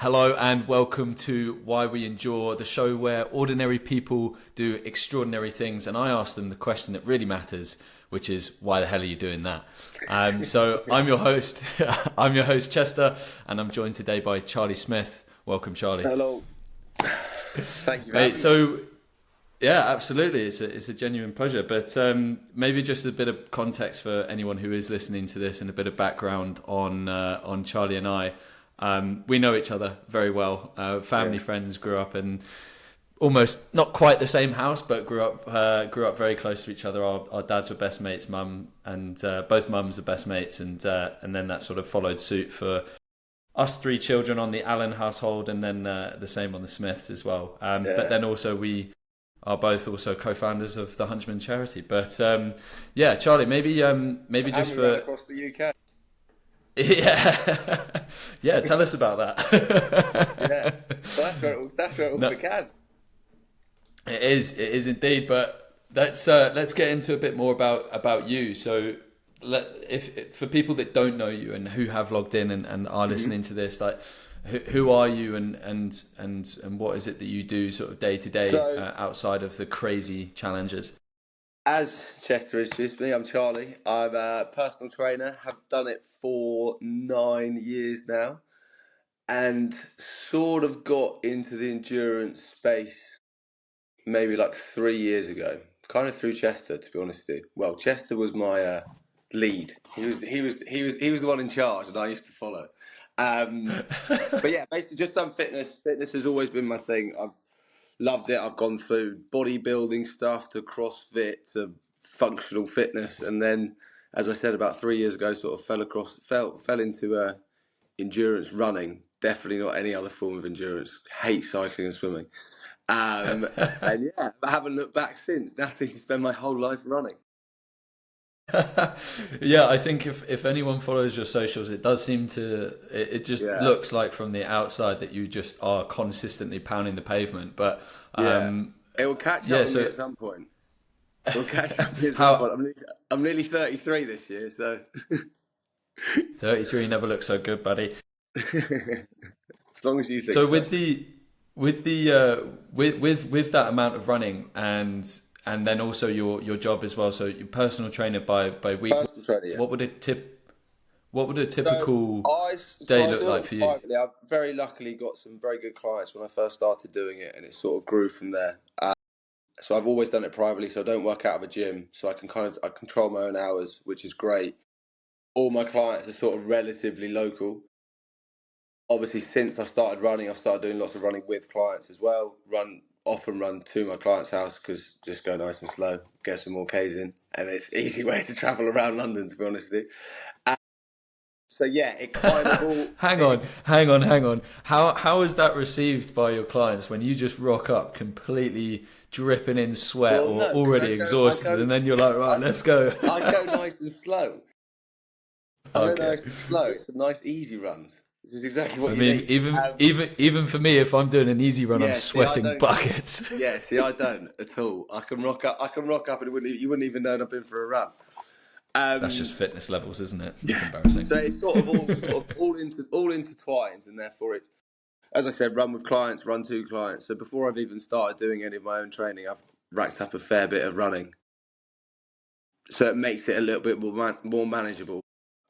Hello and welcome to Why We Endure, the show where ordinary people do extraordinary things, and I ask them the question that really matters, which is why the hell are you doing that? So I'm your host, I'm your host Chester, and I'm joined today by Charlie Smith. Welcome, Charlie. Hello. Thank you, Mate, so yeah, absolutely, it's a genuine pleasure. But maybe just a bit of context for anyone who is listening to this, and a bit of background on Charlie and I. We know each other very well. Family friends, grew up in almost not quite the same house, but grew up very close to each other. Our dads were best mates, mum and both mums are best mates, and then that sort of followed suit for us three children on the Allen household, and then the same on the Smiths as well. But then also we are both also co-founders of the Hunchman charity. But yeah, Charlie, maybe just for across the UK. Yeah, tell us about that. Well, that's where it all began. It is indeed. But let's get into a bit more about you. So, if for people that don't know you and who have logged in and are listening to this, like who are you and what is it that you do sort of day to day outside of the crazy challenges? As Chester introduced me, I'm Charlie. I'm a personal trainer, have done it for 9 years now, and sort of got into the endurance space maybe like 3 years ago, kind of through Chester, to be honest with you. Well, Chester was my lead. He was the one in charge, and I used to follow. But yeah, basically just done fitness. Fitness has always been my thing. I've loved it. I've gone through bodybuilding stuff to CrossFit to functional fitness, and then, as I said, about 3 years ago, sort of fell into endurance running. Definitely not any other form of endurance. Hate cycling and swimming. And yeah, I haven't looked back since. Now I think I spend my whole life running. Yeah, I think if anyone follows your socials, it does seem to it just looks like from the outside that you just are consistently pounding the pavement. But it will catch up with me at some point. It will catch up with me at some point. I'm nearly 33 this year, so 33 never looks so good, buddy. As long as you think so. With that amount of running and then also your job as well. So you're personal trainer by week. Personal trainer, yeah. What would a typical day look like for you? Privately, I've very luckily got some very good clients when I first started doing it, and it sort of grew from there. So I've always done it privately, so I don't work out of a gym, so I control my own hours, which is great. All my clients are sort of relatively local. Obviously, since I started running, I've started doing lots of running with clients as well. Often run to my client's house because just go nice and slow, get some more Ks in, and it's an easy way to travel around London, to be honest with you. So yeah, it kind of all... Hang on. How is that received by your clients when you just rock up completely dripping in sweat already exhausted, and then you're like, right, let's go? I go nice and slow. It's a nice easy run. This is exactly what you need. Even for me, if I'm doing an easy run, I'm sweating buckets. Yeah, see, I don't at all. I can rock up, and you wouldn't even know I've been for a run. That's just fitness levels, isn't it? It's embarrassing. So it's sort of all intertwined, and therefore it, as I said, run with clients, run to clients. So before I've even started doing any of my own training, I've racked up a fair bit of running. So it makes it a little bit more manageable.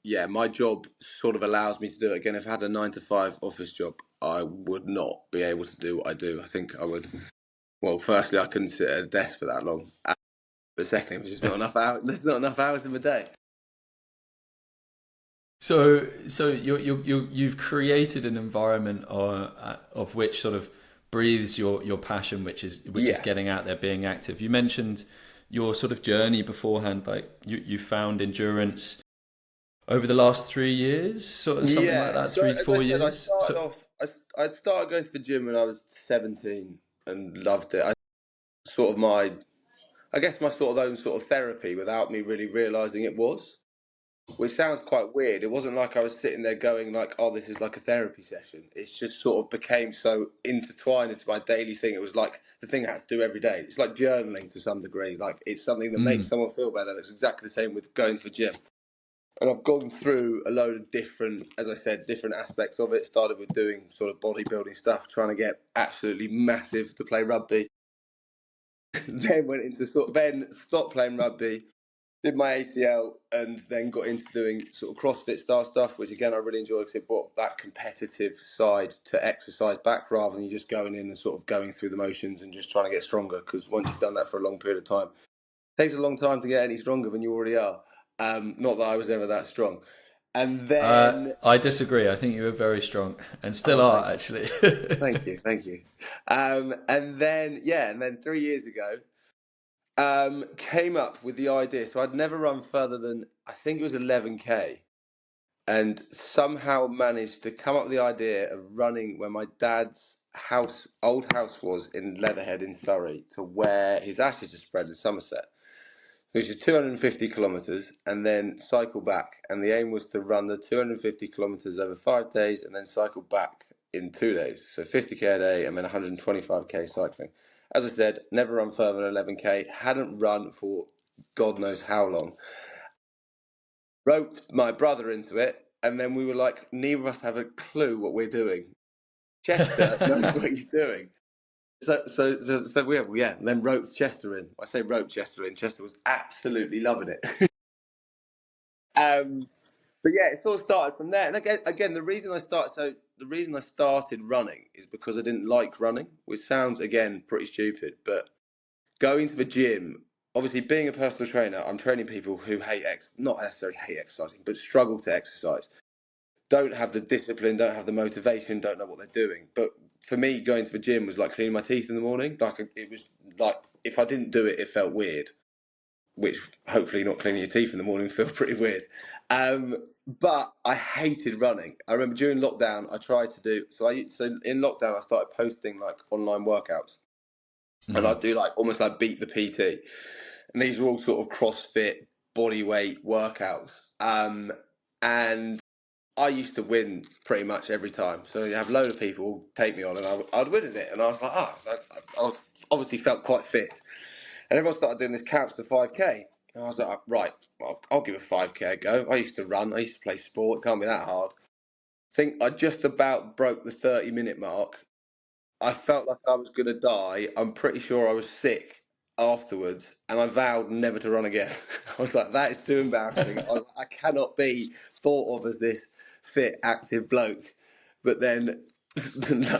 Yeah, my job sort of allows me to do it. Again, if I had a 9-to-5 office job, I would not be able to do what I do. I think I would. Well, firstly, I couldn't sit at a desk for that long. But secondly, there's just not enough hours. There's not enough hours in the day. So you've created an environment of which sort of breathes your passion, which is getting out there, being active. You mentioned your sort of journey beforehand, like you found endurance over the last 3 years, sort of something like that, 4 years. I started going to the gym when I was 17 and loved it. My sort of own sort of therapy without me really realising it was, which sounds quite weird. It wasn't like I was sitting there going like, oh, this is like a therapy session. It just sort of became so intertwined into my daily thing. It was like the thing I had to do every day. It's like journaling to some degree. Like it's something that makes someone feel better. That's exactly the same with going to the gym. And I've gone through a load of different, as I said, different aspects of it. Started with doing sort of bodybuilding stuff, trying to get absolutely massive to play rugby. Then went into then stopped playing rugby, did my ACL, and then got into doing sort of CrossFit style stuff, which again I really enjoy because it brought that competitive side to exercise back rather than you just going in and sort of going through the motions and just trying to get stronger. Because once you've done that for a long period of time, it takes a long time to get any stronger than you already are. Not that I was ever that strong. And then, I disagree. I think you were very strong and still oh, are actually. thank you. And then 3 years ago, came up with the idea. So I'd never run further than I think it was 11K, and somehow managed to come up with the idea of running where my dad's old house was in Leatherhead in Surrey, to where his ashes are spread in Somerset, which is 250 kilometres, and then cycle back. And the aim was to run the 250 kilometres over 5 days and then cycle back in 2 days. So 50k a day and then 125k cycling. As I said, never run further than 11k, hadn't run for God knows how long. Roped my brother into it, and then we were like, neither of us have a clue what we're doing. Chester knows what he's doing. So we then roped Chester in. I say roped Chester in. Chester was absolutely loving it. But yeah, it sort of started from there. And again, the reason I started running is because I didn't like running, which sounds again pretty stupid. But going to the gym, obviously being a personal trainer, I'm training people who not necessarily hate exercising, but struggle to exercise. Don't have the discipline, don't have the motivation, don't know what they're doing. But for me, going to the gym was like cleaning my teeth in the morning. It was like if I didn't do it, it felt weird. Which hopefully not cleaning your teeth in the morning feel pretty weird. But I hated running. I remember during lockdown, I tried to do so in lockdown I started posting like online workouts, and I'd do like almost like beat the PT, and these were all sort of CrossFit body weight workouts. And I used to win pretty much every time. So you have a load of people take me on, and I'd win in it, and I was like, I was obviously felt quite fit. And everyone started doing this counts to 5k. And I was like, right, I'll give a 5k a go. I used to run, I used to play sport, it can't be that hard. I think I just about broke the 30-minute mark. I felt like I was going to die. I'm pretty sure I was sick afterwards, and I vowed never to run again. I was like, that is too embarrassing. I cannot be thought of as this fit, active bloke, but then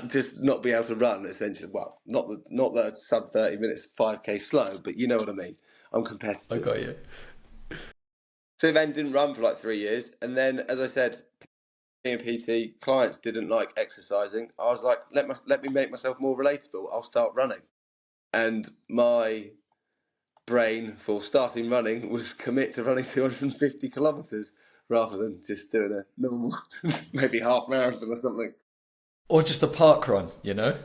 just not be able to run, essentially. Well, not the sub 30 minutes, 5k slow, but you know what I mean. I'm I competitive. got you. So then didn't run for like 3 years, and then, as I said, being a PT, clients didn't like exercising. I was like, let me make myself more relatable. I'll start running. And my brain for starting running was commit to running 250 kilometres rather than just doing a normal, maybe half marathon or something. Or just a park run, you know?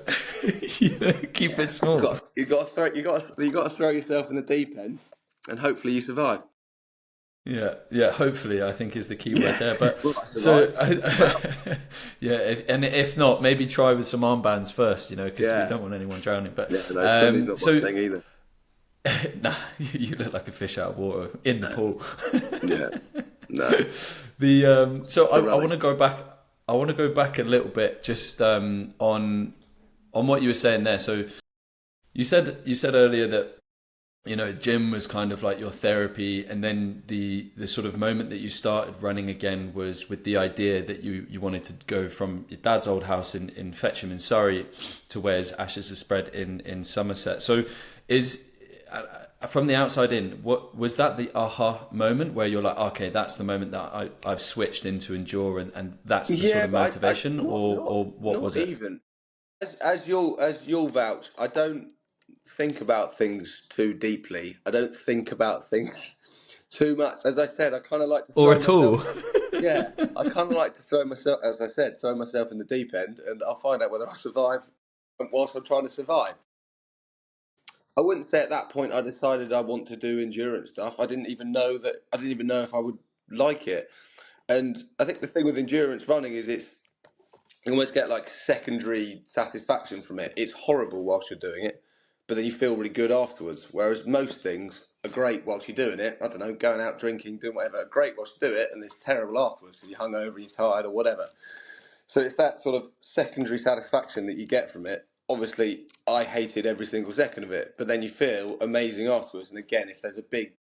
Keep it Yeah, small. you got to throw yourself in the deep end, and hopefully you survive. Yeah, yeah. Hopefully, I think is the key word Yeah, there. But well, I so, survived as well. yeah, and if not, maybe try with some armbands first, because we Yeah, don't want anyone drowning. But yeah, no, swimming's not my so, thing either. nah, you look like a fish out of water in the pool. Yeah, no, So the I want running. to go back. I want to go back a little bit just on what you were saying there. So you said earlier that gym was kind of like your therapy, and then the sort of moment that you started running again was with the idea that you wanted to go from your dad's old house in Fetcham in Surrey to where his ashes are spread in Somerset. So is from the outside in, what was that the aha moment where you're like, okay, that's the moment that I've switched into endure, and that's the sort Yeah, of but I motivation, not or what not was it? even as you'll vouch. I don't think about things too deeply. I don't think about things too much. As I said, I kind of like to Or throw at myself. all? Yeah, I kind of like to throw myself, as I said, throw myself in the deep end, and I'll find out whether I survive whilst I'm trying to survive. I wouldn't say at that point I decided I want to do endurance stuff. I didn't even know that. I didn't even know if I would like it. And I think the thing with endurance running is you almost get like secondary satisfaction from it. It's horrible whilst you're doing it. but then you feel really good afterwards. Whereas most things are great whilst you're doing it. I don't know, going out drinking, doing whatever, are great whilst you do it, and it's terrible afterwards because you're hungover, you're tired, or whatever. So it's that sort of secondary satisfaction that you get from it. Obviously, I hated every single second of it, but then you feel amazing afterwards. And again, if there's a big,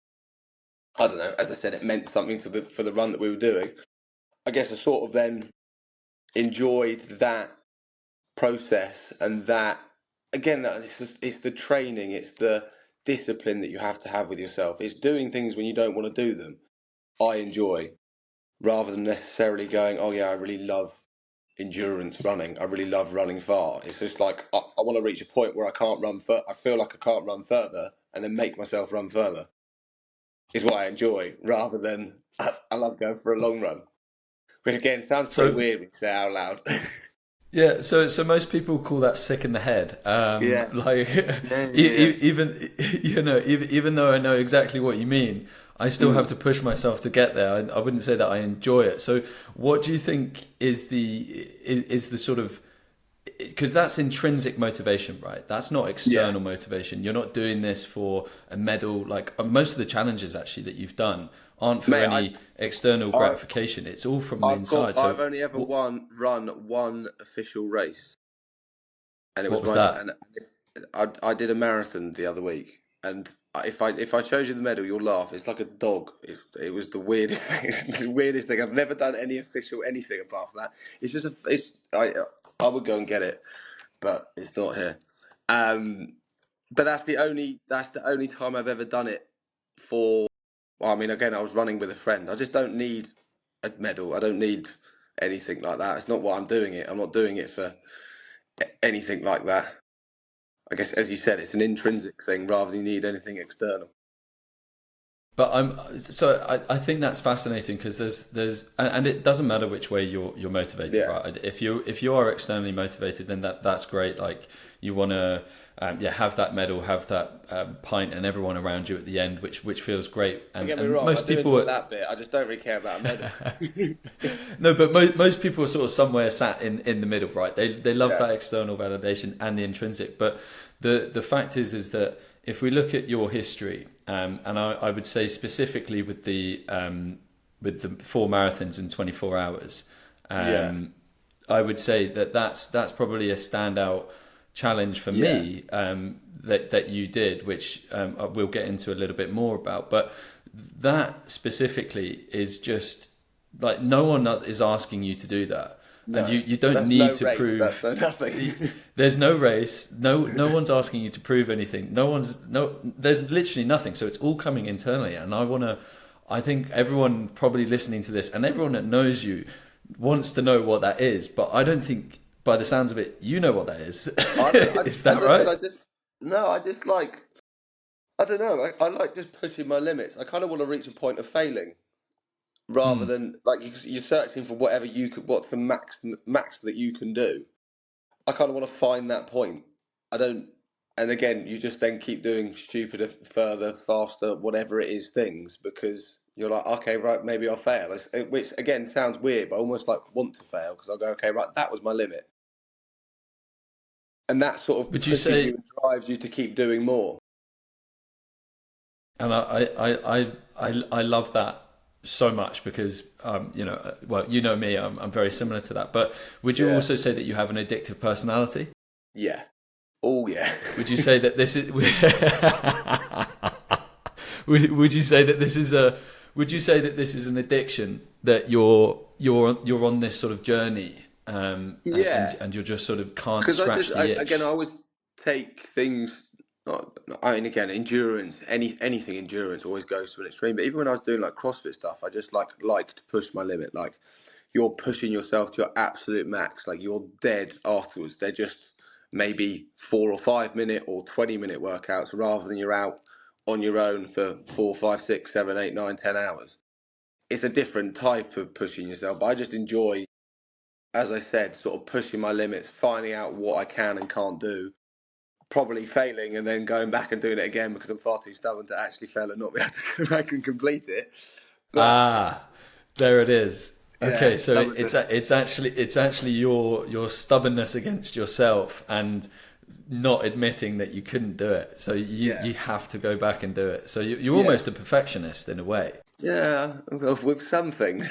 I don't know, as I said, it meant something for the run that we were doing. I guess I sort of then enjoyed that process, and that again, it's the training, it's the discipline that you have to have with yourself. It's doing things when you don't want to do them. I enjoy, rather than necessarily going, oh yeah, I really love endurance running. I really love running far. It's just like I want to reach a point where I can't run. I feel like I can't run further, and then make myself run further. Is what I enjoy, rather than I love going for a long run. Which again sounds pretty So weird when you say it out loud. yeah, so most people call that sick in the head. Yeah, Like yeah, yeah. even even though I know exactly what you mean, I still have to push myself to get there. I wouldn't say that I enjoy it. So what do you think is the sort of, because that's intrinsic motivation, right? That's not Yeah. external motivation. You're not doing this for a medal. Like most of the challenges actually that you've done aren't for Mate, any external I, gratification. It's all from the inside. I've So only ever run one official race, and it what was was my, that? and I did a marathon the other week, and if I showed you the medal, you'll laugh. It's like a dog. It was the weirdest thing, the weirdest thing. I've never done any official anything apart from that. It's just I would go and get it, but it's not here. Um, but that's the only time I've ever done it for. Well, I mean, again, I was running with a friend. I just don't need a medal. I don't need anything like that. It's not what I'm doing it. I'm not doing it for anything like that. I guess, as you said, it's an intrinsic thing rather than you need anything external. But I think that's fascinating because and it doesn't matter which way you're motivated, Yeah. right? If you are externally motivated, then that's great. Like you want to have that medal, have that pint, and everyone around you at the end, which feels great. Don't get me And wrong, I most do people enjoy that bit. I just don't really care about a medal. no, but most people are sort of somewhere sat in the middle, right? They love Yeah. that external validation and the intrinsic, but the fact is that if we look at your history, and I would say specifically with the 4 marathons in 24 hours, Yeah. I would say that's probably a standout challenge for Yeah. me, that you did, which we'll get into a little bit more about. But that specifically is just like no one is asking you to do that, and No. you don't That's need no to race. That's prove. no nothing. There's no race. No one's asking you to prove anything. There's literally nothing. So it's all coming internally. And I think everyone probably listening to this and everyone that knows you wants to know what that is. But I don't think, by the sounds of it, you know what that is. I don't, Is as that I said, right? I just like, I don't know. I like just pushing my limits. I kind of want to reach a point of failing rather Hmm. than like you're searching for whatever what's the max that you can do. I kind of want to find that point. I don't, and again, you just then keep doing stupider, further, faster, whatever it is things because you're like, okay, right, maybe I'll fail. Which again sounds weird, but I almost like want to fail because I'll go, okay, right, that was my limit, and that sort of Would you pushes you say? and drives you to keep doing more. And I love that so much because well, you know me, I'm very similar to that. But would you Yeah, also say that you have an addictive personality? yeah, oh yeah. Would you say that this is? Would you say that this is a? Would you say that this is an addiction that you're on this sort of journey, Yeah, and you're just sort of can't because scratch the again, I itch? always take things. I mean, again, endurance, anything endurance always goes to an extreme. But even when I was doing like CrossFit stuff, I just like to push my limit. Like you're pushing yourself to your absolute max. Like you're dead afterwards. They're just maybe 4 or 5 minute or 20 minute workouts rather than you're out on your own for 4, 5, 6, 7, 8, 9, 10 hours. It's a different type of pushing yourself. But I just enjoy, as I said, sort of pushing my limits, finding out what I can and can't do, probably failing and then going back and doing it again because I'm far too stubborn to actually fail and not be able to go back and complete it. But Ah, there it is. Okay, yeah, so stubbornness. it's actually your stubbornness against yourself and not admitting that you couldn't do it. So Yeah, you have to go back and do it. So you're yeah, almost a perfectionist in a way. yeah. With some things.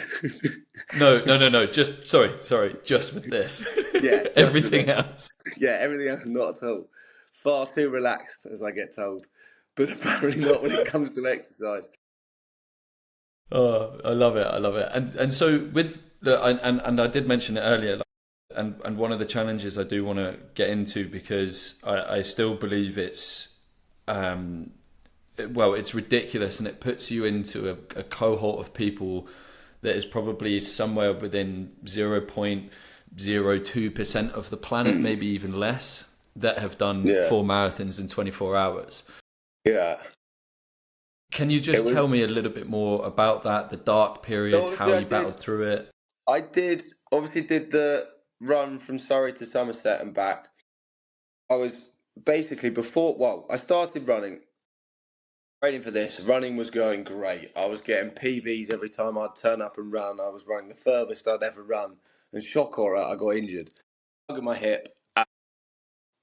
No, no, no, no. Just sorry. Just with this, Yeah, just with everything it. else. Yeah, everything else not at all. Far too relaxed, as I get told, but apparently not when it comes to exercise. Oh, I love it. I love it. And so with and I did mention it earlier. Like, and one of the challenges I do want to get into because I still believe it's well, it's ridiculous and it puts you into a cohort of people that is probably somewhere within 0.02% of the planet, maybe even less, that have done Yeah, 4 marathons in 24 hours. yeah. Can you It just was tell me a little bit more about that, the dark so periods, how obviously you battled through it? I did obviously did the run from Surrey to Somerset and back. I was basically before. Well, I started running. Training for this, running was going great. I was getting PBs every time I'd turn up and run. I was running the furthest I'd ever run. And shock horror, I got injured. Bug in my hip. I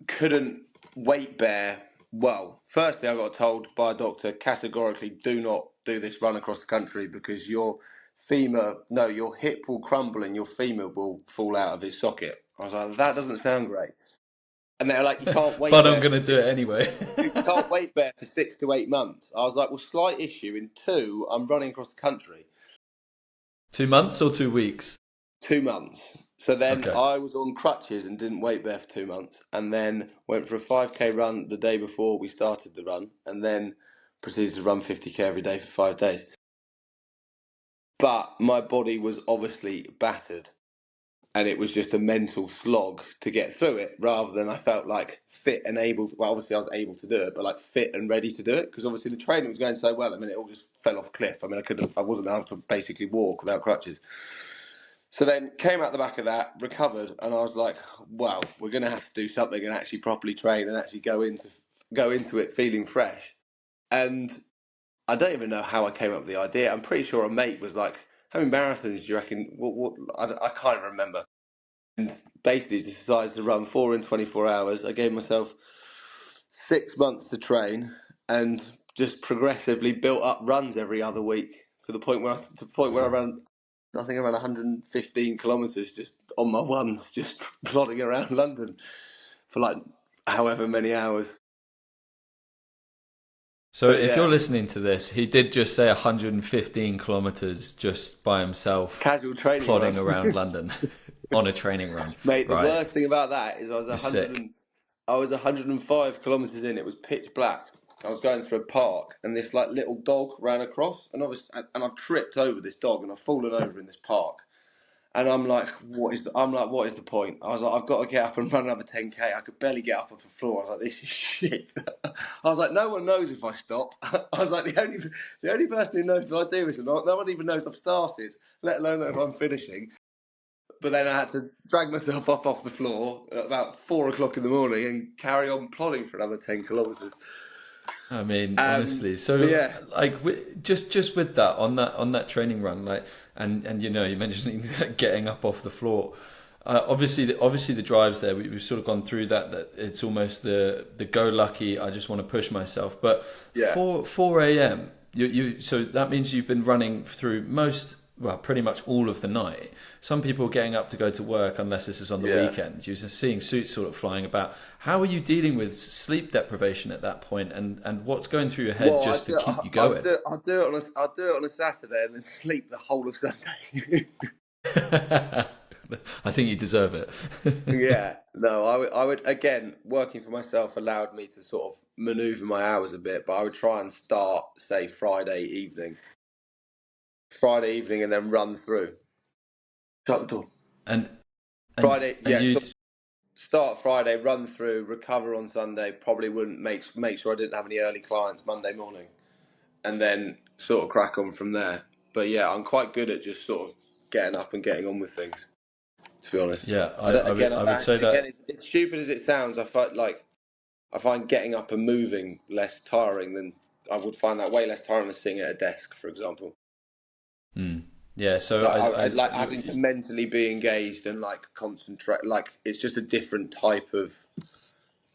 couldn't weight bear. Well, firstly, I got told by a doctor categorically, do not do this run across the country because your hip will crumble and your femur will fall out of its socket. I was like, that doesn't sound great. And they're like, you can't weight But I'm bear going for to do it six. anyway. You can't weight bear for 6 to 8 months. I was like, well, slight issue. In two, I'm running across the country. 2 months or 2 weeks? 2 months. So then Okay. I was on crutches and didn't weight bear for 2 months, and then went for a 5k run the day before we started the run, and then proceeded to run 50k every day for 5 days. But my body was obviously battered, and it was just a mental slog to get through it rather than I felt like fit and able. Well, obviously I was able to do it, but like fit and ready to do it because obviously the training was going so well. I mean, it all just fell off cliff. I mean, I wasn't able to basically walk without crutches. So then came out the back of that, recovered, and I was like, well, we're going to have to do something and actually properly train and actually go into it feeling fresh. And I don't even know how I came up with the idea. I'm pretty sure a mate was like, how many marathons do you reckon? I can't remember, and basically decided to run four in 24 hours. I gave myself 6 months to train and just progressively built up runs every other week to the point where I ran, I think I ran 115 kilometres just on my ones, just plodding around London for like however many hours. So But if you're yeah, listening to this, he did just say 115 kilometers just by himself, casual training run. plodding around London on a training run. Mate, the Right. worst thing about that is You're sick. I was 105 kilometres in. It was pitch black. I was going through a park, and this like little dog ran across, and I've tripped over this dog, and I've fallen over in this park. And what is the point? I was like, I've got to get up and run another 10k. I could barely get up off the floor. I was like, this is shit. I was like, no one knows if I stop. I was like, the only person who knows if I do this or not. No one even knows I've started, let alone if I'm finishing. But then I had to drag myself up off the floor at about 4 o'clock in the morning and carry on plodding for another 10 kilometres. I mean, honestly. But So, yeah, like, just with that on that training run, like, and you mentioned getting up off the floor. Obviously the drives there. We've sort of gone through that. That it's almost the go lucky. I just want to push myself. But yeah, 4 a.m. So that means you've been running through pretty much all of the night. Some people are getting up to go to work unless this is on the yeah. weekend. You're seeing suits sort of flying about. How are you dealing with sleep deprivation at that point, and what's going through your head Well, just to keep you going? I'll do it on a Saturday and then sleep the whole of Sunday. I think you deserve it. Yeah, no, I would again, working for myself allowed me to sort of maneuver my hours a bit, but I would try and start, say, Friday evening, and then run through. Shut the door. and and Friday, and yeah, you start Friday, run through, recover on Sunday. Probably wouldn't make sure I didn't have any early clients Monday morning, and then sort of crack on from there. But yeah, I'm quite good at just sort of getting up and getting on with things. To be honest, yeah, I don't. I would say Again, that. it's stupid as it sounds. I find getting up and moving less tiring than I would find that way less tiring than sitting at a desk, for example. Mm, yeah, so I like having to mentally be engaged and like concentrate. Like it's just a different type of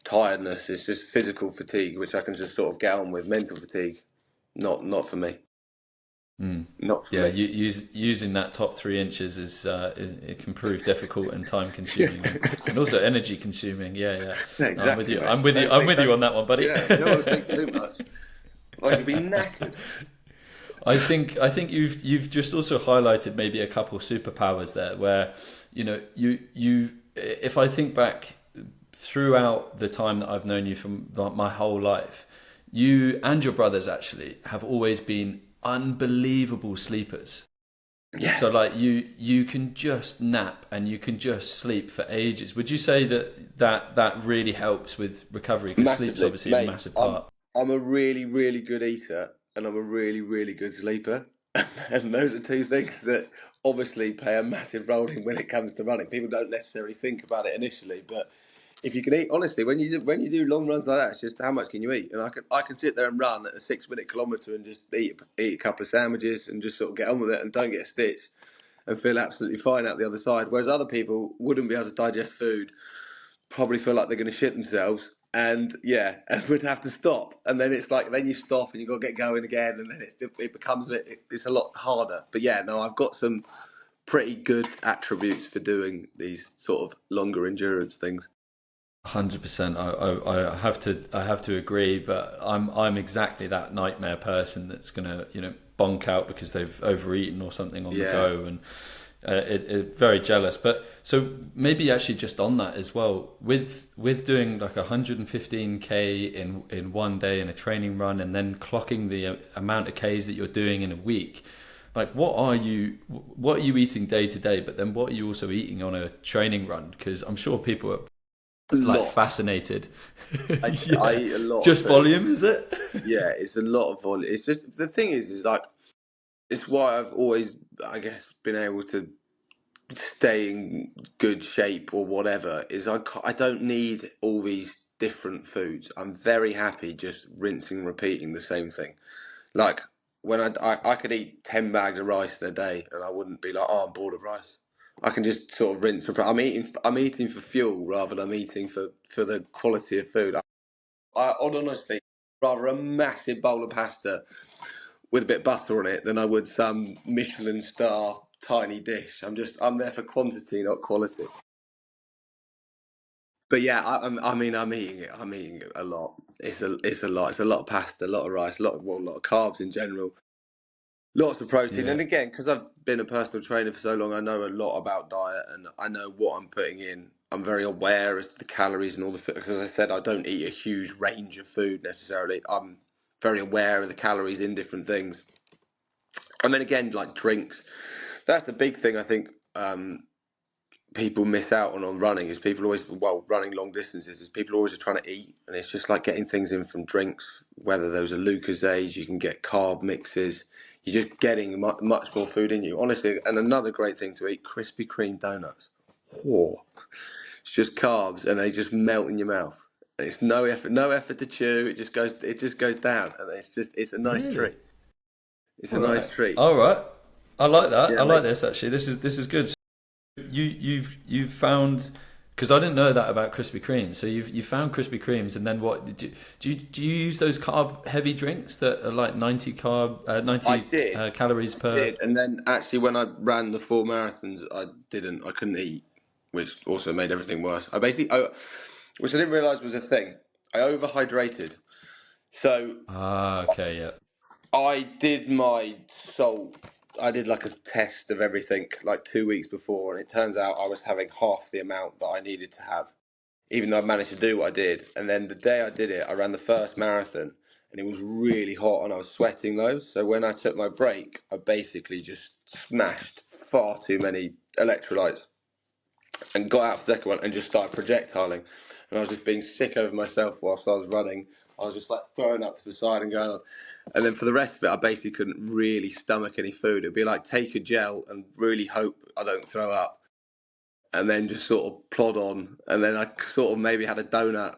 tiredness. It's just physical fatigue, which I can just sort of get on with. Mental fatigue, not for me. Mm. Not for Yeah, me. using that top 3 inches it can prove difficult and time consuming and also energy consuming. Yeah, yeah. Yeah, No, I'm with exactly, you. mate. I'm with you. I'm with you on that one, buddy. Yeah, you don't want to think too much. Like you'll be knackered. I think you've just also highlighted maybe a couple superpowers there, where you if I think back throughout the time that I've known you from my whole life, you and your brothers actually have always been unbelievable sleepers. Yeah, So like you can just nap and you can just sleep for ages. Would you say that really helps with recovery? Because sleep's massively, obviously a mate. massive I'm part. I'm a really really good eater, and I'm a really really good sleeper, and those are two things that obviously play a massive role in when it comes to running. People don't necessarily think about it initially, but if you can eat honestly, when you do long runs like that, it's just how much can you eat? And I can sit there and run at a 6 minute kilometre and just eat a couple of sandwiches and just sort of get on with it and don't get a stitch and feel absolutely fine out the other side. Whereas other people wouldn't be able to digest food, probably feel like they're going to shit themselves, and yeah, and would have to stop. And then it's like then you stop and you got to get going again, and then it becomes it's a lot harder. But yeah, no, I've got some pretty good attributes for doing these sort of longer endurance things. 100%. I have to agree, but I'm exactly that nightmare person that's gonna bonk out because they've overeaten or something on the Yeah, go, and it very jealous. But so maybe actually just on that as well, with doing like 115k in one day in a training run, and then clocking the amount of k's that you're doing in a week. Like, what are you eating day to day? But then, what are you also eating on a training run? Because I'm sure people are a like lot. fascinated. I Yeah, eat a lot of just food. volume, is it? Yeah, it's a lot of volume. It's just the thing is like it's why I've always, I guess, been able to stay in good shape or whatever. Is I don't need all these different foods. I'm very happy just rinsing and repeating the same thing. Like when I could eat 10 bags of rice in a day and I wouldn't be like, oh, I'm bored of rice. I can just sort of rinse. I'm eating for fuel rather than I'm eating for the quality of food. I honestly rather a massive bowl of pasta with a bit of butter on it than I would some Michelin star tiny dish. I'm there for quantity, not quality. But yeah, I mean, I'm eating it. I'm eating it a lot. It's a lot. It's a lot of pasta, a lot of rice, a lot of carbs in general. Lots of protein, Yeah, and again, because I've been a personal trainer for so long, I know a lot about diet, and I know what I'm putting in. I'm very aware as to the calories and all the food. Because as I said, I don't eat a huge range of food necessarily. I'm very aware of the calories in different things. And then again, like drinks, that's the big thing I think people miss out on running is people always, well, running long distances is people always are trying to eat, and it's just like getting things in from drinks, whether those are Lucozades, you can get carb mixes, you're just getting much more food in you, honestly. And another great thing to eat, Krispy Kreme donuts. Oh, it's just carbs and they just melt in your mouth. It's no effort to chew. It just goes down, and it's a nice really. treat. It's All a nice right, treat. all right. I like that. Yeah, I like mate. this actually. This is good. So you've found, because I didn't know that about Krispy Kreme. So you found Krispy Kremes, and then what? Do you use those carb heavy drinks that are like 90 I did. calories I per? did. And then actually, when I ran the 4 marathons, I couldn't eat, which also made everything worse. Which I didn't realize was a thing. I overhydrated. So Ah, okay, yeah. I did my salt. I did like a test of everything like 2 weeks before, and it turns out I was having half the amount that I needed to have, even though I managed to do what I did. And then the day I did it, I ran the first marathon, and it was really hot, and I was sweating loads. So when I took my break, I basically just smashed far too many electrolytes and got out for the second one and just started projectiling. And I was just being sick over myself whilst I was running. I was just like throwing up to the side and going on. And then for the rest of it, I basically couldn't really stomach any food. It'd be like take a gel and really hope I don't throw up, and then just sort of plod on. And then I sort of maybe had a donut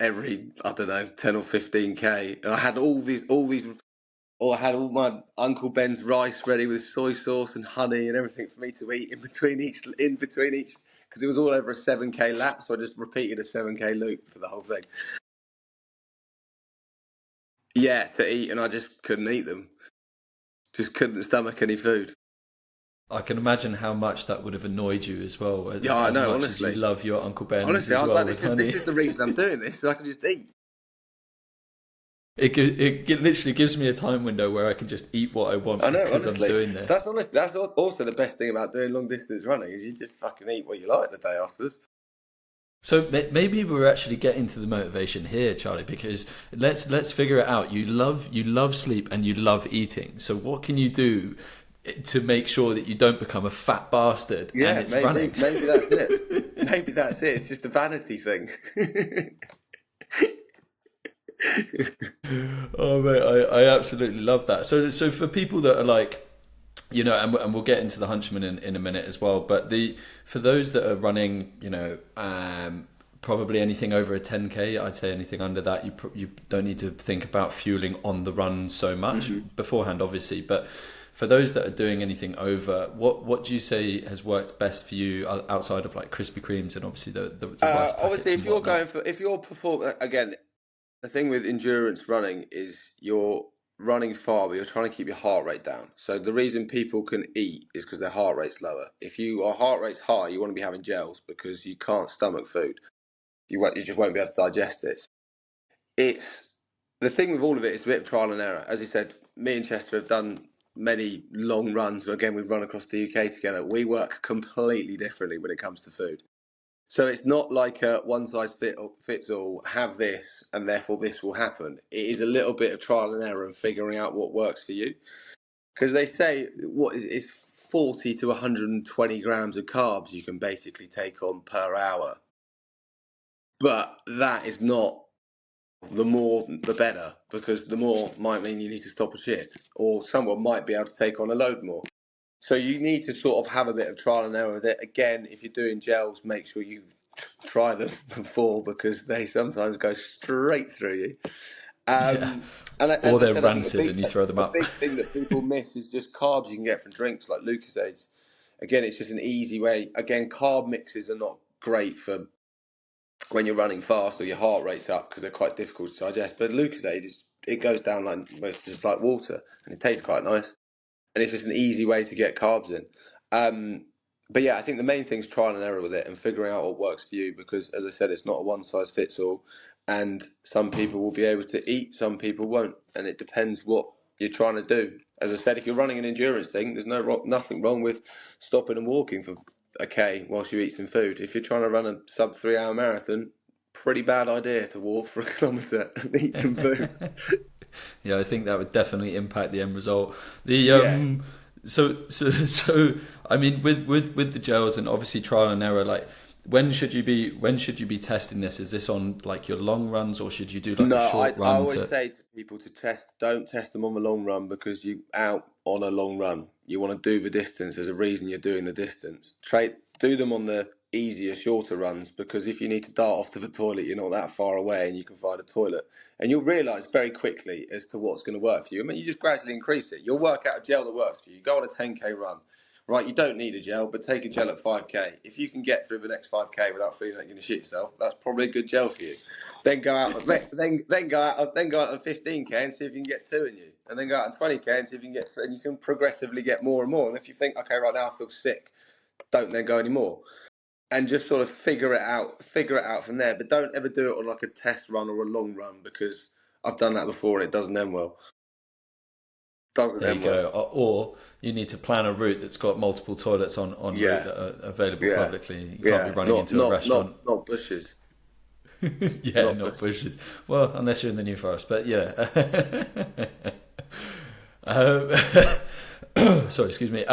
every, I don't know, 10 or 15k. And I had or I had all my Uncle Ben's rice ready with soy sauce and honey and everything for me to eat in between each because it was all over a 7K lap. So I just repeated a 7K loop for the whole thing. Yeah, to eat, and I just couldn't eat them. Just couldn't stomach any food. I can imagine how much that would have annoyed you as well, Yeah, I as know. much as you Honestly, love your Uncle Ben's honestly, I as was well like, with this honey. is the reason I'm doing this. So I can just eat. It literally gives me a time window where I can just eat what I want I know. because I'm Honestly, doing this. that's also the best thing about doing long distance running is you just fucking eat what you like the day afterwards. So maybe we're actually getting to the motivation here, Charlie, because let's figure it out. You love sleep and you love eating. So what can you do to make sure that you don't become a fat bastard and Yeah, it's running? maybe that's it. Maybe that's it. It's just a vanity thing. Oh mate, I absolutely love that. So for people that are like, and we'll get into the Hunchman in a minute as well. But for those that are running, probably anything over a 10K, I'd say anything under that, you don't need to think about fueling on the run so much beforehand, obviously. But for those that are doing anything over, what do you say has worked best for you outside of like Krispy Kremes and obviously the rice Obviously, packets and whatnot? if you're performing again, the thing with endurance running is you're running far, but you're trying to keep your heart rate down. So the reason people can eat is because their heart rate's lower. If your heart rate's high, you want to be having gels because you can't stomach food. You just won't be able to digest it. It's the thing with all of it is a bit of trial and error. As you said, me and Chester have done many long runs. Again, we've run across the UK together. We work completely differently when it comes to food. So it's not like a one size fits all, have this and therefore this will happen. It is a little bit of trial and error and figuring out what works for you. Because they say what is 40 to 120 grams of carbs you can basically take on per hour. But that is not the more the better, because the more might mean you need to stop a shit, or someone might be able to take on a load more. So you need to sort of have a bit of trial and error with it. Again, if you're doing gels, make sure you try them before because they sometimes go straight through you. Yeah, And or as I they're said, I think rancid and you throw them a up. big thing that people miss is just carbs you can get from drinks like Lucozade. Again, it's just an easy way. Again, carb mixes are not great for when you're running fast or your heart rate's up because they're quite difficult to digest. But Lucozade it goes down like it's just like water and it tastes quite nice. And it's just an easy way to get carbs in. But yeah, I think the main thing is trial and error with it and figuring out what works for you because, as I said, it's not a one size fits all. And some people will be able to eat, some people won't, and it depends what you're trying to do. As I said, if you're running an endurance thing, there's nothing wrong with stopping and walking for a K whilst you eat some food. If you're trying to run a sub 3 hour marathon, pretty bad idea to walk for a kilometre and eat some food. Yeah, I think that would definitely impact the end result. The Yeah. so I mean with the gels and obviously trial and error, like when should you be testing this? Is this on like your long runs or should you do like No, a I short I run always to say to people to don't test them on the long run because you out on a long run. You want to do the distance. There's a reason you're doing the distance. Do them on the easier, shorter runs because if you need to dart off to the toilet, you're not that far away and you can find a toilet. And you'll realise very quickly as to what's going to work for you. I mean, you just gradually increase it. You'll work out a gel that works for you. Go on a 10K run. Right, you don't need a gel, but take a gel at 5K. If you can get through the next 5K without feeling like you're going to shit yourself, that's probably a good gel for you. Then go out, then go out on 15K and see if you can get two in you, and then go out on 20K and see if you can get, and you can progressively get more and more. And if you think, okay, right now I feel sick, don't then go anymore, and just sort of figure it out from there. But don't ever do it on like a test run or a long run because I've done that before and it doesn't end well. Doesn't there you end well. go. Or you need to plan a route that's got multiple toilets on route Yeah, that are available yeah, publicly. You can't be yeah. running into a restaurant. Not bushes. Yeah, Not not bushes. bushes. Well, unless you're in the New Forest, but yeah. um, sorry, excuse me.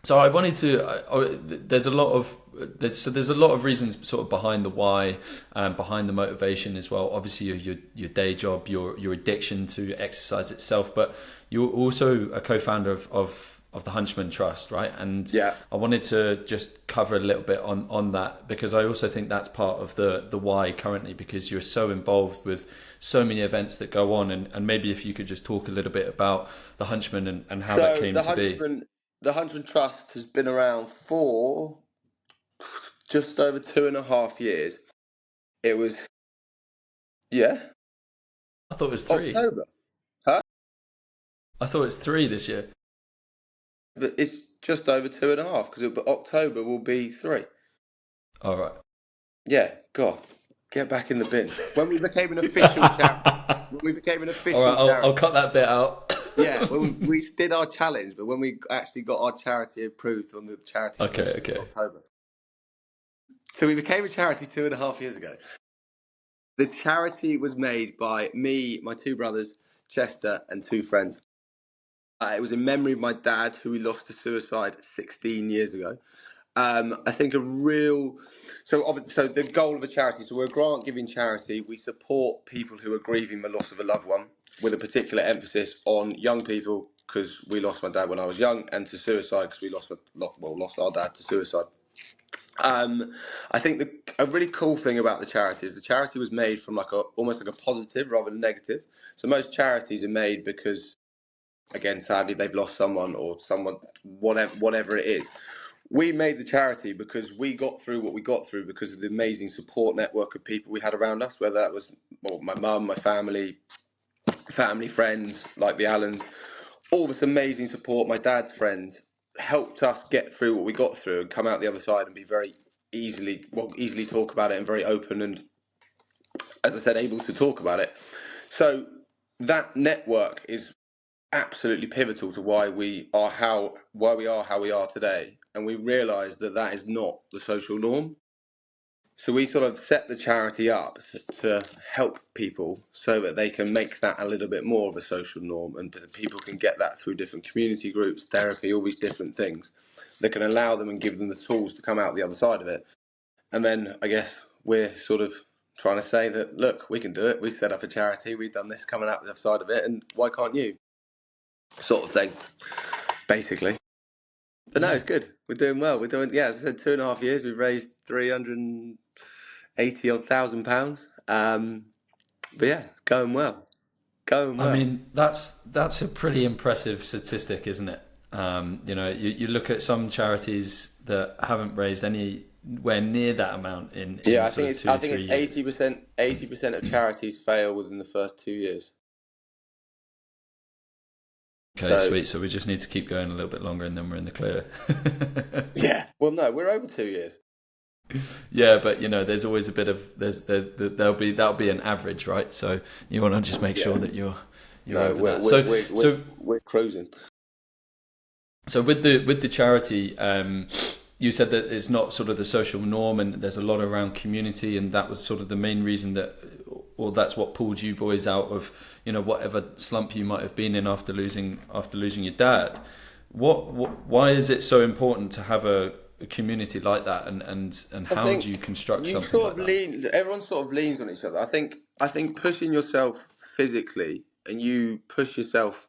So I wanted to. There's a lot of there's a lot of reasons sort of behind the why, behind the motivation as well. Obviously, your day job, your addiction to exercise itself, but you're also a co-founder of the Hunchman Trust, right? And Yeah. I wanted to just cover a little bit on that because I also think that's part of the why currently because you're so involved with so many events that go on and maybe if you could just talk a little bit about the Hunchman and how that So came to be. The Hunchman Trust has been around for just over 2.5 years. It was, yeah, I thought it was 3. October. Huh? I thought it's 3 this year. But it's just over 2.5 because October will be 3. All right. Yeah, God, get back in the bin. When we became an official charity, when we became an All official right, I'll charity, cut that bit out. yeah, when we did our challenge, but when we actually got our charity approved on the charity Okay, commission, it was okay. October. So we became a charity 2.5 years ago. The charity was made by me, my two brothers, Chester, and two friends. It was in memory of my dad, who we lost to suicide 16 years ago. I think so the goal of a charity, so we're a grant giving charity. We support people who are grieving the loss of a loved one, with a particular emphasis on young people, because we lost my dad when I was young, and to suicide because we lost our dad to suicide. I think a really cool thing about the charity is the charity was made from almost like a positive rather than negative. So most charities are made because, again, sadly they've lost someone or someone, whatever it is. We made the charity because we got through what we got through because of the amazing support network of people we had around us, whether that was my mum, my family, friends like the Allens, all this amazing support. My dad's friends helped us get through what we got through and come out the other side and be very easily talk about it and very open and, as I said, able to talk about it. So that network is absolutely pivotal to why we are how we are today, and we realize that that is not the social norm. So we sort of set the charity up to help people so that they can make that a little bit more of a social norm, and that people can get that through different community groups, therapy, all these different things that can allow them and give them the tools to come out the other side of it. And then I guess we're sort of trying to say that, look, we can do it. We set up a charity. We've done this coming out the other side of it. And why can't you? Sort of thing, basically. But no, Yeah. it's good. We're doing well. We're doing, yeah, as I said, 2.5 years. We've raised 380 odd £1,000. But yeah, going well. Going I well. mean, that's a pretty impressive statistic, isn't it? You look at some charities that haven't raised anywhere near that amount Yeah, in sort of I two, think three it's years. 80% of charities fail within the first 2 years. Okay, So sweet. So we just need to keep going a little bit longer, and then we're in the clear. yeah. Well, no, we're over 2 years. Yeah, but there's always a bit of that'll be an average, right? So you want to just make sure Yeah. that you're No, over that. we're cruising. So with the charity, you said that it's not sort of the social norm, and there's a lot around community, and that was sort of the main reason or that's what pulled you boys out of whatever slump you might have been in after losing your dad. Why is it so important to have a community like that, and I how do you think construct you something sort like of that? everyone sort of leans on each other. I think pushing yourself physically, and you push yourself,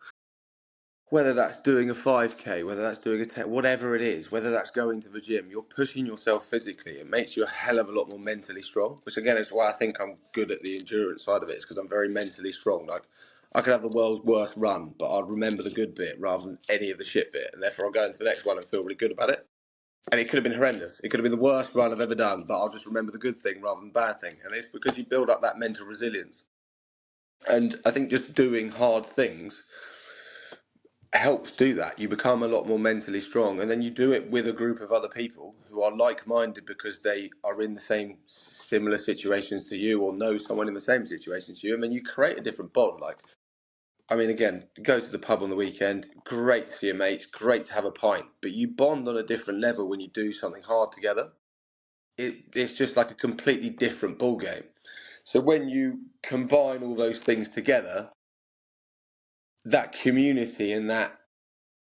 whether that's doing a 5K, whether that's doing a 10, whatever it is, whether that's going to the gym, you're pushing yourself physically. It makes you a hell of a lot more mentally strong, which again is why I think I'm good at the endurance side of it. It's because I'm very mentally strong. Like, I could have the world's worst run, but I'd remember the good bit rather than any of the shit bit, and therefore I'll go into the next one and feel really good about it. And it could have been horrendous. It could have been the worst run I've ever done, but I'll just remember the good thing rather than the bad thing. And it's because you build up that mental resilience. And I think just doing hard things helps do that. You become a lot more mentally strong, and then you do it with a group of other people who are like-minded because they are in the same similar situations to you or know someone in the same situation to you, and then you create a different bond. Like, I mean, again, go to the pub on the weekend, great to see your mates, great to have a pint, but you bond on a different level when you do something hard together. It's just like a completely different ball game. So when you combine all those things together, that community and that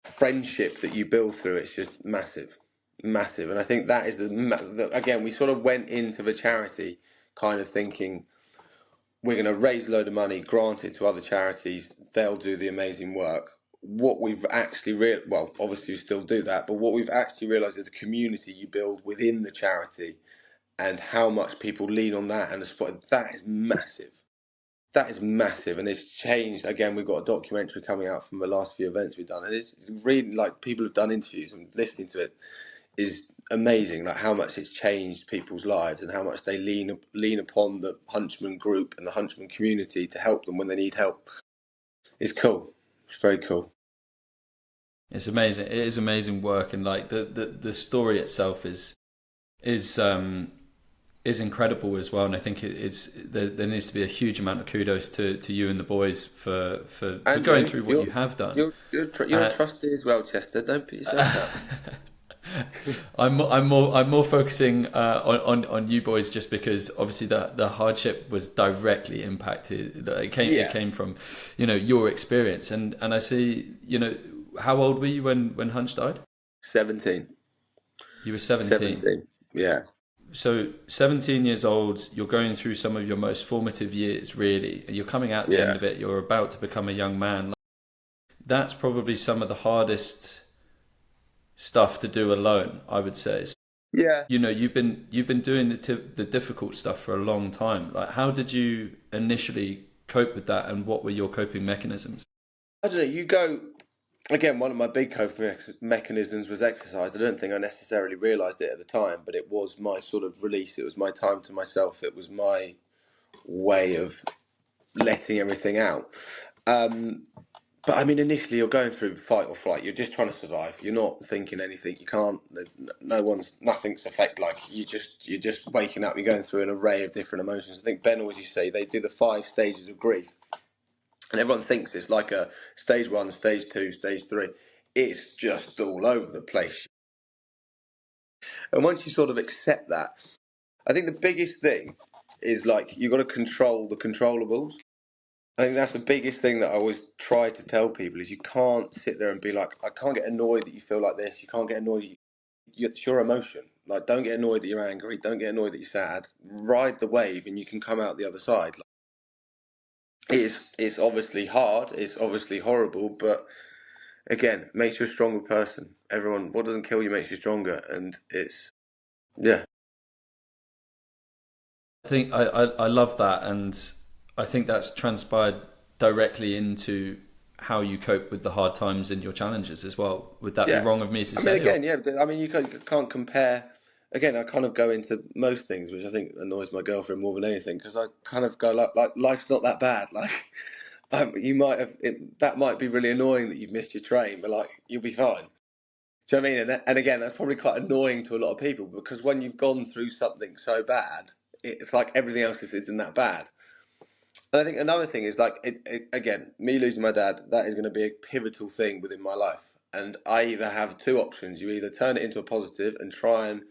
friendship that you build through, it's just massive, massive. And I think that is again, we sort of went into the charity kind of thinking we're going to raise a load of money, grant it to other charities, they'll do the amazing work. What we've actually well, obviously we still do that, but what we've actually realised is the community you build within the charity and how much people lean on that and the spot, that is massive. That is massive, and it's changed. Again, we've got a documentary coming out from the last few events we've done, and it's really, like, people have done interviews and listening to it. is amazing. Like how much it's changed people's lives and how much they lean upon the Hunchman group and the Hunchman community to help them when they need help. It's cool. It's very cool. It's amazing. It is amazing work, and like the story itself is is incredible as well. And I think it's there needs to be a huge amount of kudos to you and the boys for And going through what you have done. You're a trustee as well, Chester. Don't put yourself down. I'm more focusing on you boys, just because obviously the hardship was directly impacted. It came from, your experience, and I see, how old were you when Hunch died? 17. You were 17. 17. Yeah. So 17 years old, you're going through some of your most formative years, really. You're coming out the end of it. You're about to become a young man. That's probably some of the hardest stuff to do alone, I would say. Yeah. You've been doing the difficult stuff for a long time. Like, how did you initially cope with that, and what were your coping mechanisms? I don't know. You go again. One of my big coping mechanisms was exercise. I don't think I necessarily realised it at the time, but it was my sort of release. It was my time to myself. It was my way of letting everything out. But I mean, initially you're going through fight or flight. You're just trying to survive. You're not thinking anything. You can't. Nothing's affect. Like you're just waking up. You're going through an array of different emotions. I think Ben always used to say they do the 5 stages of grief, and everyone thinks it's like a stage 1, stage 2, stage 3. It's just all over the place. And once you sort of accept that, I think the biggest thing is like you've got to control the controllables. I think that's the biggest thing that I always try to tell people is you can't sit there and be like, I can't get annoyed that you feel like this. You can't get annoyed. It's your emotion. Like, don't get annoyed that you're angry. Don't get annoyed that you're sad. Ride the wave and you can come out the other side. Like, it's obviously hard. It's obviously horrible. But again, makes you a stronger person. Everyone, what doesn't kill you makes you stronger. And yeah. I think I love that, and I think that's transpired directly into how you cope with the hard times and your challenges as well. Would that be Yeah. wong of me to I say? mean, again, yeah. I mean, you can't compare. Again, I kind of go into most things, which I think annoys my girlfriend more than anything, because I kind of go like life's not that bad. Like, you might have that might be really annoying that you've missed your train, but like you'll be fine. Do you know what I mean? And again, that's probably quite annoying to a lot of people because when you've gone through something so bad, it's like everything else isn't that bad. And I think another thing is like, again, me losing my dad, that is going to be a pivotal thing within my life. And I either have 2 options. You either turn it into a positive and try and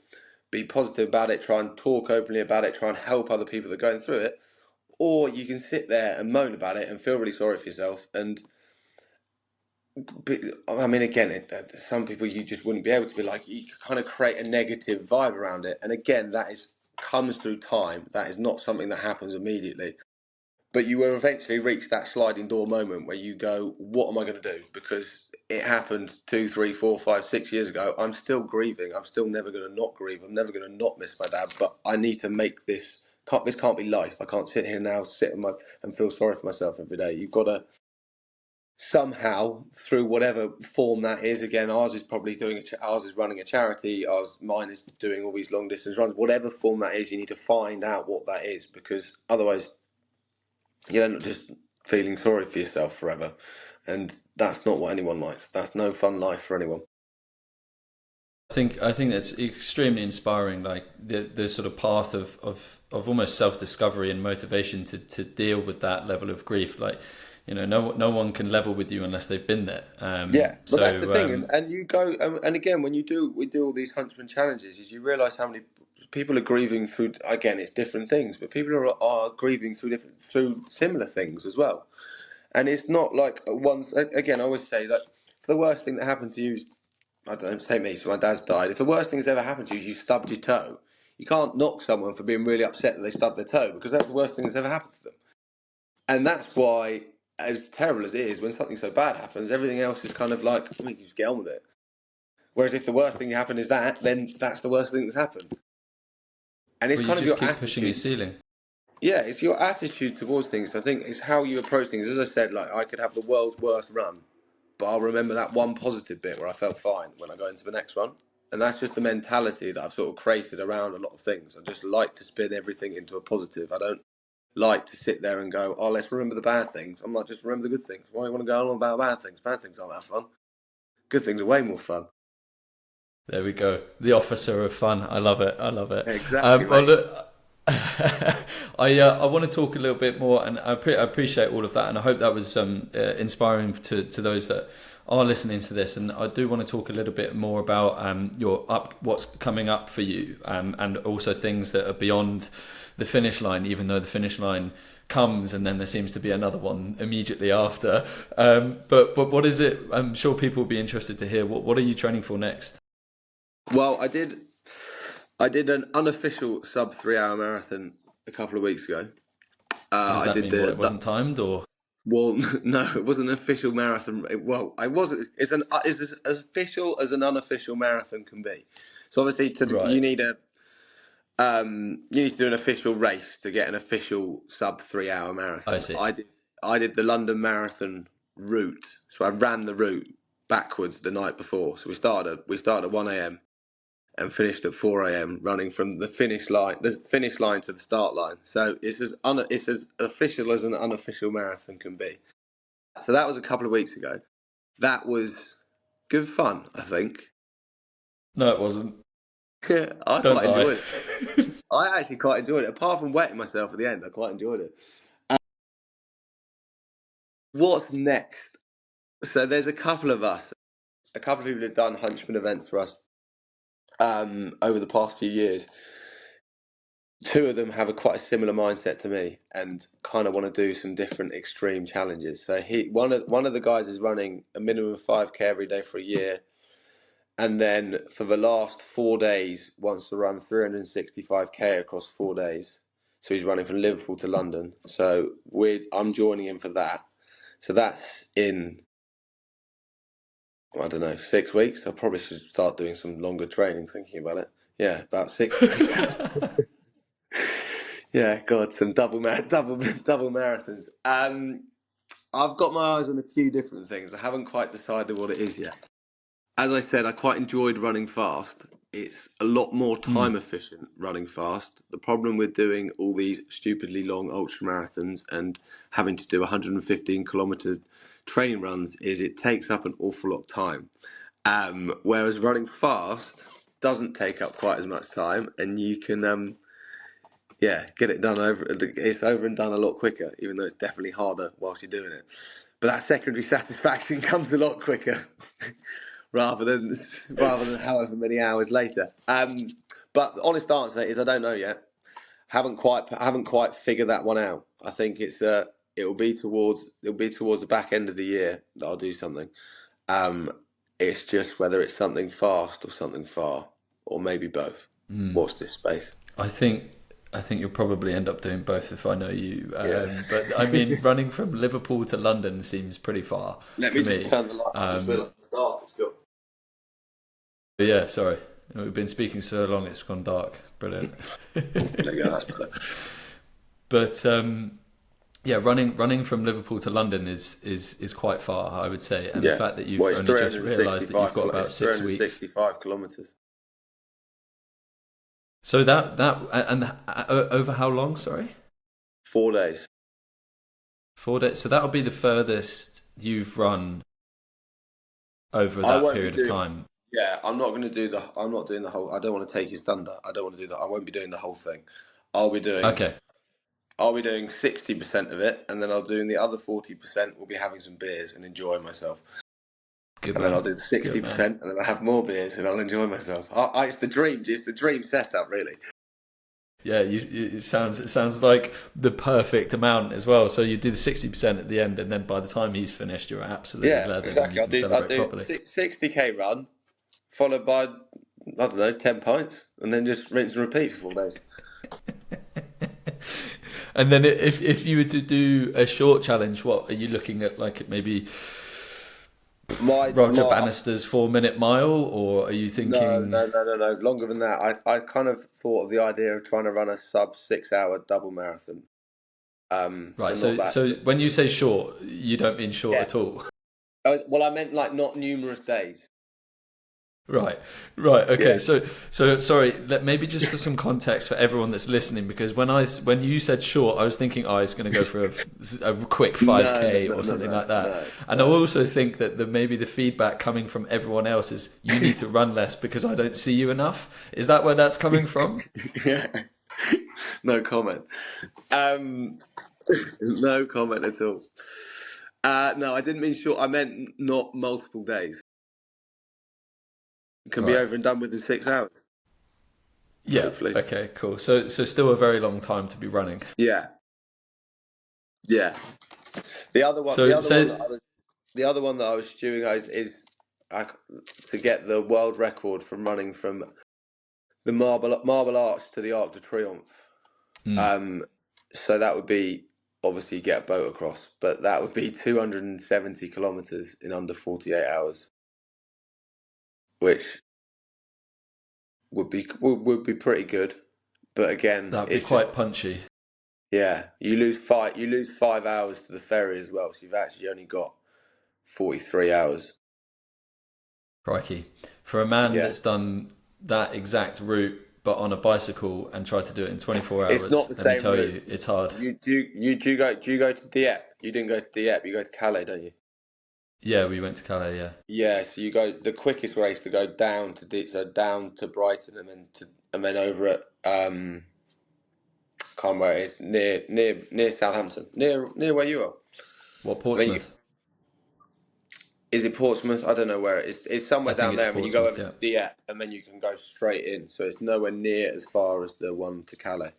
be positive about it, try and talk openly about it, try and help other people that are going through it, or you can sit there and moan about it and feel really sorry for yourself. And I mean, again, some people you just wouldn't be able to be like, you kind of create a negative vibe around it. And again, comes through time. That is not something that happens immediately. But you will eventually reach that sliding door moment where you go, what am I going to do? Because it happened 2, 3, 4, 5, 6 years ago. I'm still grieving. I'm still never going to not grieve. I'm never going to not miss my dad. But I need to make this. This can't be life. I can't sit here now, and feel sorry for myself every day. You've got to somehow, through whatever form that is. Again, ours is probably ours is running a charity. Mine is doing all these long distance runs. Whatever form that is, you need to find out what that is, because otherwise you end up just feeling sorry for yourself forever, and that's not what anyone likes. That's no fun life for anyone. I think that's extremely inspiring. Like the sort of path of almost self-discovery and motivation to deal with that level of grief. Like, no one can level with you unless they've been there. But that's the thing, and you go, and again, when we do all these Hunchman challenges, is you realise how many people are grieving through. Again, it's different things, but people are grieving through similar things as well. And it's not like again, I always say that if the worst thing that happened to you is, I don't know, say me, so my dad's died. If the worst thing that's ever happened to you is you stubbed your toe, you can't knock someone for being really upset that they stubbed their toe, because that's the worst thing that's ever happened to them. And that's why, as terrible as it is, when something so bad happens, everything else is kind of like, you just get on with it. Whereas if the worst thing that happened is that, then that's the worst thing that's happened. And it's kind of just your keep attitude. pushing your ceiling. Yeah, it's your attitude towards things. I think it's how you approach things. As I said, like I could have the world's worst run, but I'll remember that one positive bit where I felt fine when I go into the next run. And that's just the mentality that I've sort of created around a lot of things. I just like to spin everything into a positive. I don't like to sit there and go, oh, let's remember the bad things. I'm like, just remember the good things. Why do you want to go on about bad things? Bad things aren't that fun. Good things are way more fun. There we go. The officer of fun. I love it. I love it. Exactly, Well, mate. look, I want to talk a little bit more, and I appreciate all of that, and I hope that was inspiring to those that are listening to this. And I do want to talk a little bit more about what's coming up for you, and also things that are beyond the finish line, even though the finish line comes and then there seems to be another one immediately after. But what is it? I'm sure people will be interested to hear. What are you training for next? Well, I did an unofficial sub 3 hour marathon a couple of weeks ago. What does I that did mean? What, it wasn't timed, or? well, no, it wasn't an official marathon. Well, I wasn't. It's as official as an unofficial marathon can be. So obviously, Right. you need to do an official race to get an official sub 3 hour I marathon. see. I did the London Marathon route, so I ran the route backwards the night before. So we started at 1 a.m. and finished at 4 a.m. running from the finish line to the start line. So it's as official as an unofficial marathon can be. So that was a couple of weeks ago. That was good fun, I think. No, it wasn't. I Don't quite lie. enjoyed it. I actually quite enjoyed it. Apart from wetting myself at the end, I quite enjoyed it. What's next? So there's a couple of people who've done Hunchman events for us over the past few years. Two of them have quite a similar mindset to me and kind of want to do some different extreme challenges. So one of the guys is running a minimum of 5K every day for a year, and then for the last 4 days wants to run 365K across 4 days. So he's running from Liverpool to London. So I'm joining him for that. So that's in, I don't know, 6 weeks. I probably should start doing some longer training. Thinking about it, yeah, about 6 weeks. Yeah, God, some double marathons. I've got my eyes on a few different things. I haven't quite decided what it is yet. As I said, I quite enjoyed running fast. It's a lot more Hmm. time efficient running fast. The problem with doing all these stupidly long ultra marathons and having to do 115 kilometer training runs is it takes up an awful lot of time. Whereas running fast doesn't take up quite as much time, and you can get it done over. It's over and done a lot quicker, even though it's definitely harder whilst you're doing it. But that secondary satisfaction comes a lot quicker, rather than however many hours later. But the honest answer is I don't know yet. Haven't quite figured that one out. I think it'll be towards the back end of the year that I'll do something. Um, it's just whether it's something fast or something far, or maybe both. Hmm. Watch this space. I think you'll probably end up doing both if I know you. Yeah. But I mean, running from Liverpool to London seems pretty far Let to me just me. turn the light. I just realised the dark. It's got. But yeah, sorry. We've been speaking so long, it's gone dark. Brilliant. There you go. That's better. But yeah, running from Liverpool to London is quite far, I would say. And the Yeah. fact that you've Well, it's only just realised that you've 365. got about It's 6 weeks. 365 kilometres. So that and over how long? Sorry, 4 days. 4 days. So that'll be the furthest you've run over I that won't be period of doing. time. Yeah, I'm not going to do the. I'm not doing the whole. I don't want to take his thunder. I don't want to do that. I won't be doing the whole thing. I'll be doing. Okay, I'll be doing 60% of it, and then I'll doing the other 40%. We'll be having some beers and enjoying myself, good and then man. I'll do the Good man. 60%, and then I'll have more beers and I'll enjoy myself. It's the dream. It's the dream setup, really. Yeah, it sounds like the perfect amount as well. So you do the 60% at the end, and then by the time he's finished, you're absolutely Yeah, leathered and you exactly. can I'll celebrate do properly. 60K run, followed by, I don't know, 10 pints, and then just rinse and repeat for 4 days. And then if you were to do a short challenge, what are you looking at? Like maybe My Roger my Bannister's 4 minute mile, or are you No, thinking no, no, no, no. Longer than that. I kind of thought of the idea of trying to run a sub 6 hour double marathon. So right? not that. So when you say short, you don't mean short Yeah. at all. Well, I meant like not numerous days. Right, right, okay. Yeah. So sorry. Maybe just for some context for everyone that's listening, because when you said short, I was thinking, oh, it's going to go for a quick five No, no, k no, or no, something no, like that. no, And I no. also think that maybe the feedback coming from everyone else is you need to run less because I don't see you enough. Is that where that's coming from? Yeah. No comment. Um, no comment at all. No, I didn't mean short. I meant not multiple days. It can be Right. over and done within 6 hours, Yeah. hopefully. Okay. Cool. So still a very long time to be running. Yeah, yeah. The other one, the So other one that so I was, the other one that I was stewing on is uh, to get the world record from running from the Marble Arch to the Arc de Triomphe. mm, Um, so that would be obviously get a boat across, but that would be 270 kilometers in under 48 hours, which would be pretty good. But again, that'd be it's just quite punchy. yeah, you lose 5 hours to the ferry as well, so you've actually only got 43 hours. Crikey. For a man Yeah, that's done that exact route but on a bicycle and tried to do it in 24 it's not hours, the let me same tell route. you, it's hard. Do you go to Dieppe? You didn't go to Dieppe. You go to Calais, don't you? Yeah, we went to Calais, yeah. Yeah, so you go the quickest way is to go down to so down to Brighton and then over at can't remember where it is near Southampton near where you are. What, And then you Portsmouth? is it Portsmouth? I don't know where it is. It's I somewhere think down it's there, and then you go Portsmouth, over to yeah. Dieppe, and then you can go straight in. So it's nowhere near as far as the one to Calais,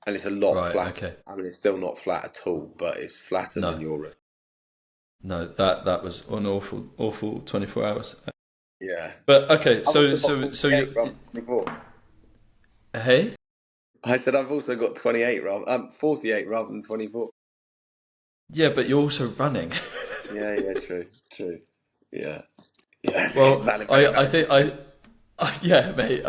and it's a lot Right, flatter. okay. I mean, it's still not flat at all, but it's flatter than No, your route. no, that was an awful, awful 24 hours. Yeah, But okay, I've so also got so so 48 you, rather than 24. hey, I said I've also got 48 rather than 24. yeah, but you're also running. Yeah, yeah, true, true. Yeah, yeah. Well, Valid, I valid, I valid. think yeah, mate.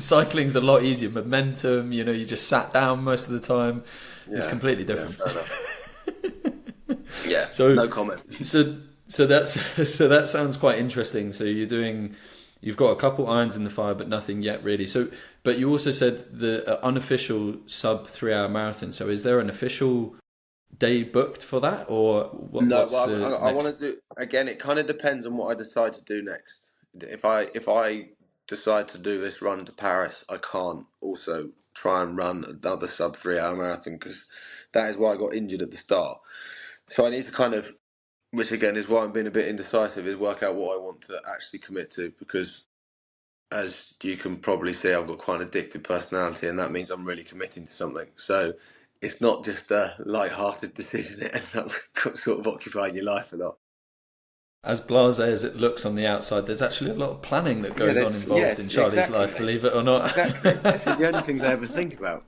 Cycling's a lot easier. Momentum, you just sat down most of the time. It's Yeah, completely yeah, different. fair enough. Yeah, So, no comment. so that's so that sounds quite interesting. So you've got a couple irons in the fire, but nothing yet really. So, but you also said the unofficial sub 3 hour marathon. So, is there an official day booked for that, or No, what's well, the I want next? to do again. It kind of depends on what I decide to do next. If I decide to do this run to Paris, I can't also try and run another sub 3 hour marathon because that is why I got injured at the start. So I need to kind of, which again is why I'm being a bit indecisive, is work out what I want to actually commit to because as you can probably see, I've got quite an addictive personality, and that means I'm really committing to something. So it's not just a light-hearted decision; it ends up sort of occupying your life a lot. As blasé as it looks on the outside, there's actually a lot of planning that Yeah, goes on involved in yes, Charlie's exactly, life, mate. believe it or not. Exactly. This is the only things I ever think about.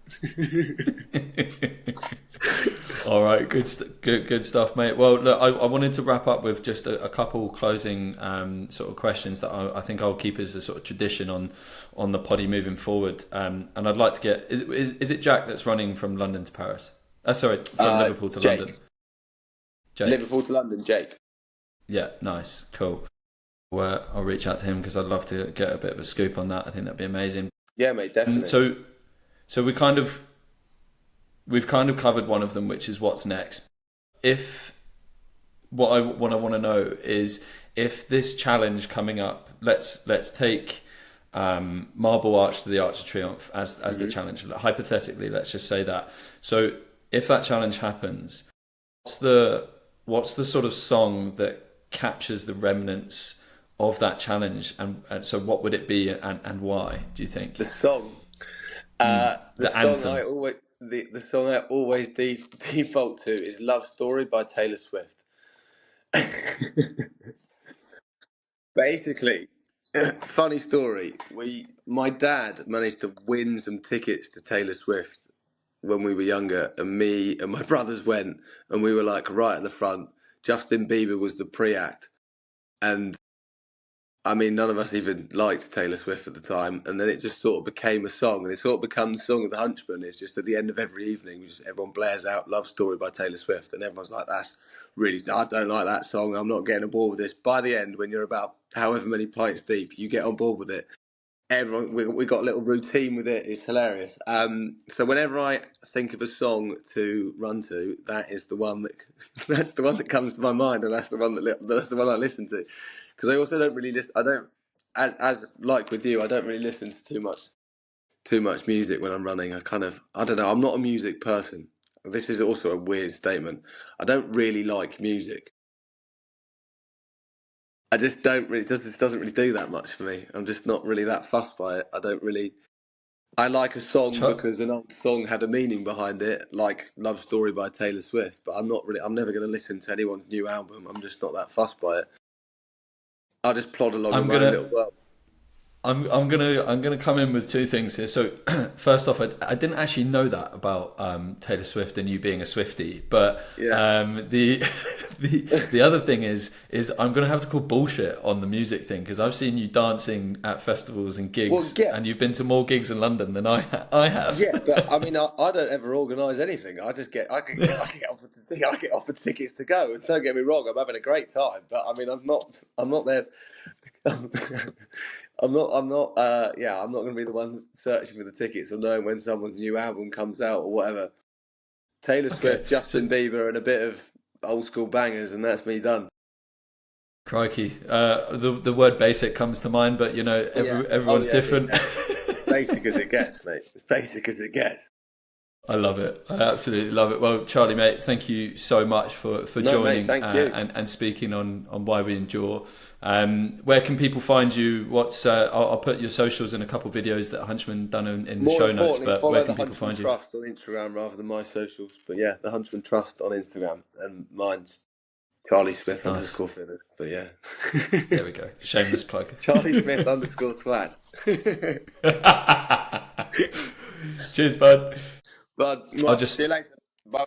All right, good stuff, mate. Well, look, I wanted to wrap up with just a couple closing sort of questions that I think I'll keep as a sort of tradition on the poddy moving forward. And I'd like to get is it Jack that's running from London to Paris? Sorry, from Liverpool to London. Jake, Jake. Liverpool to London, Jake. Yeah, nice, cool. Well, I'll reach out to him because I'd love to get a bit of a scoop on that. I think that'd be amazing. Yeah, mate, And definitely. so we've kind of covered one of them, which is what's next. If what I want to know is if this challenge coming up, let's take Marble Arch to the Arch of Triomphe as the challenge. Hypothetically, let's just say that. So if that challenge happens, what's the sort of song that captures the remnants of that challenge, and so what would it be, and why do you think? The song, the The song anthem. the song I always default to is "Love Story" by Taylor Swift. Basically, funny story. My dad managed to win some tickets to Taylor Swift when we were younger, and me and my brothers went, and we were like right at the front. Justin Bieber was the pre-act, and I mean, none of us even liked Taylor Swift at the time, and then it just sort of became a song, and it sort of become the song of the Hunchman. It's just at the end of every evening, everyone blares out "Love Story" by Taylor Swift, and everyone's like, "That's really, I don't like that song. I'm not getting on board with this." By the end, when you're about however many pints deep, you get on board with it. Everyone, we got a little routine with it. It's hilarious. So whenever I think of a song to run to, that is the one that that's the one that comes to my mind, and that's the one I listen to. Because I also don't really listen. I don't, as like with you, I don't really listen to too much music when I'm running. I don't know. I'm not a music person. This is also a weird statement. I don't really like music. I just don't really. It doesn't really do that much for me. I'm just not really that fussed by it. I don't really. I like a song Ch- because an old song had a meaning behind it, like "Love Story" by Taylor Swift. But I'm not really. I'm never going to listen to anyone's new album. I'm just not that fussed by it. I'll just plod along in I'm my own gonna little world. I'm gonna come in with two things here. So first off, I didn't actually know that about Taylor Swift and you being a Swiftie, but Yeah. the the other thing is I'm gonna have to call bullshit on the music thing because I've seen you dancing at festivals and Well, gigs, yeah, and you've been to more gigs in London than I have. yeah, but I mean, I don't ever organise anything. I get offered tickets to go. And don't get me wrong, I'm having a great time. But I mean, I'm not there. I'm not. Yeah, I'm not going to be the one searching for the tickets or knowing when someone's new album comes out or whatever. Taylor Okay, Swift, so Justin Bieber, and a bit of old school bangers, and that's me done. crikey, the word basic comes to mind, but Yeah. Oh everyone's yeah. different. Basic as it gets, mate. As basic as it gets. I love it. I absolutely love it. Well, Charlie, mate, thank you so much for No, mate. joining Thank you. and speaking on why we endure. Where can people find you? I'll put your socials in a couple of videos that Hunchman done in the More show notes. importantly, But where follow the can people Hunchman find you? Trust on Instagram rather than my socials. But yeah, the Hunchman Trust on Instagram, and mine's Charlie Smith Nice. underscore fitter. But yeah, There we go. Shameless plug. Charlie Smith underscore twat. Cheers, bud. But I'll well, see just you later.